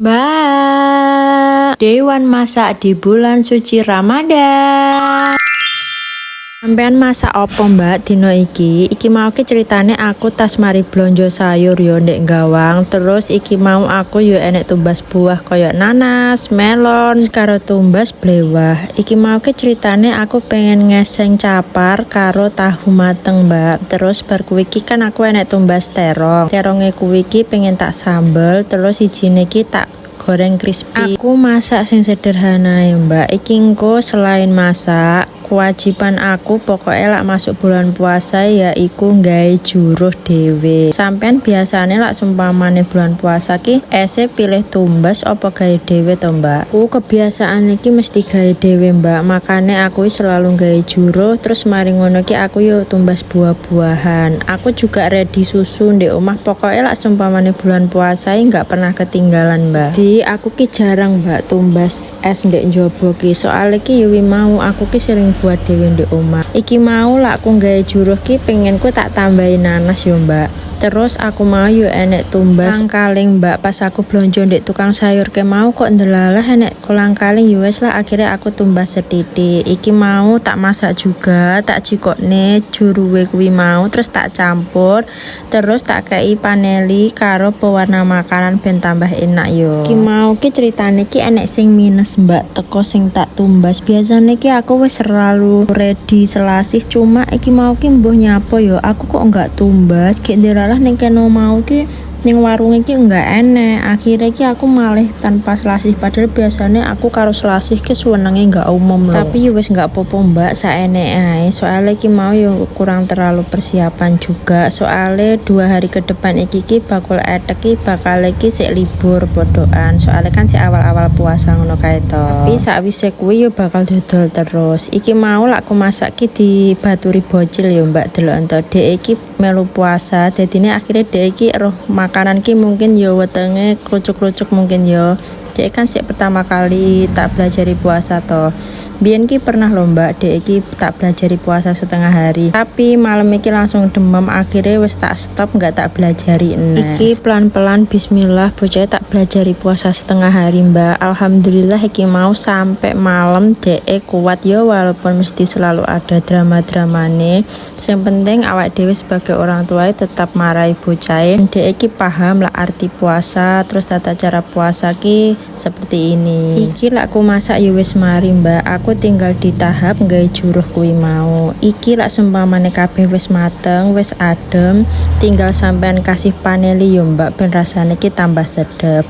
Mbak, Dewan masak di bulan suci Ramadan. Sampean masak opo mbak dino iki? Iki mau ke ceritane aku tas mari blonjo sayur yo ndek gawang. Terus iki mau aku yo enek tumbas buah koyo nanas, melon, karo tumbas blewah. Iki mau ke ceritane aku pengen ngeseng capar karo tahu mateng mbak. Terus bar kuwi iki kan aku enek tumbas terong. Teronge kuwi iki pengen tak sambel. Terus ijine iki tak goreng crispy. Aku masak sing sederhana ya mbak. Iki engko selain masak, kewajiban aku pokoknya lak masuk bulan puasa ya iku nggawe juruh dhewe. Sampean biasane lak sumpamane bulan puasa ki ese pilih tumbas apa gawe dhewe to mbak? Aku kebiasaan iki mesti gawe dhewe mbak. Makane aku selalu gawe juruh. Terus mari ngono ki aku yo tumbas buah-buahan. Aku juga ready susu ndek omah. Pokoknya lak sumpamane bulan puasa nggak pernah ketinggalan mbak. Di aku ki jarang mbak tumbas es ndek njobo ki. Soale ki yo mau aku ki sering buat dewe ndek omah. Iki mau lak aku gawe juruh ki pengen ku tak tambahin nanas yo mbak. Terus aku mau yo enek tumbas kolang-kaling mbak. Pas aku blonjo ndek tukang sayur ke mau kok ndelalah enek kolang-kaling yo wes lah akhirnya aku tumbas setitik. Iki mau tak masak juga, tak jikokne juruhe kuwi mau terus tak campur. Terus tak kei paneli karo pewarna makanan ben tambah enak yo. Iki mau ki ceritane ki enek sing minus mbak teko sing tak tumbas. Biasane ki aku wis selalu ready selasih, cuma iki mau ki mbuh nyapo yo aku kok enggak tumbas gek ndelalah ning kene mau ki ning warung iki enggak enek. Akhirnya ki aku malih tanpa selasih padahal biasanya aku karo selasih ki suwenenge enggak umum loh. Tapi yo wis enggak popo mbak saenek ae. Soale ki mau yo kurang terlalu persiapan juga. Soale 2 hari ke depan iki ki bakul etek ki bakal iki sik libur podokan. Soale kan si awal-awal puasa ngono kae to. Tapi sakwise kuwi yo bakal dodol terus. Iki mau lak aku masak ki dibaturi bocil yo mbak delok ento. Dek iki melu puasa dadine akhirnya dek iki roh makanan ki mungkin yo wetenge klucuk-klucuk mungkin yo. Dek kan sik pertama kali tak belajari puasa toh. Biyen ki pernah lho mbak dek iki tak belajari puasa setengah hari. Tapi malam iki langsung demam akhirnya wis tak stop nggak tak belajari eneh. Iki pelan-pelan bismillah bocah tak belajari puasa setengah hari mbak. Alhamdulillah iki mau sampai malam dek kuat yo walaupun mesti selalu ada drama-dramane. Yang penting awak dewe sebagai orang tua tetap marahi bocah. Dek iki paham lah arti puasa terus tata cara puasa ki seperti ini. Iki lak aku masak yo wis mari mbak. Aku tinggal di tahap nggawe juruh kuwi mau. Iki lak seumpamane kabeh wis mateng, wis adem, tinggal sampean kasih paneli yo mbak ben rasane ki tambah sedep.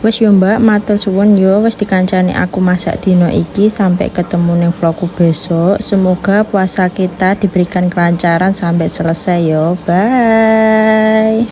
Wes yo mbak, matur suwun yo wis dikancani aku masak dino iki. Sampai ketemu ning vlogku besok. Semoga puasa kita diberikan kelancaran sampai selesai yo. Bye.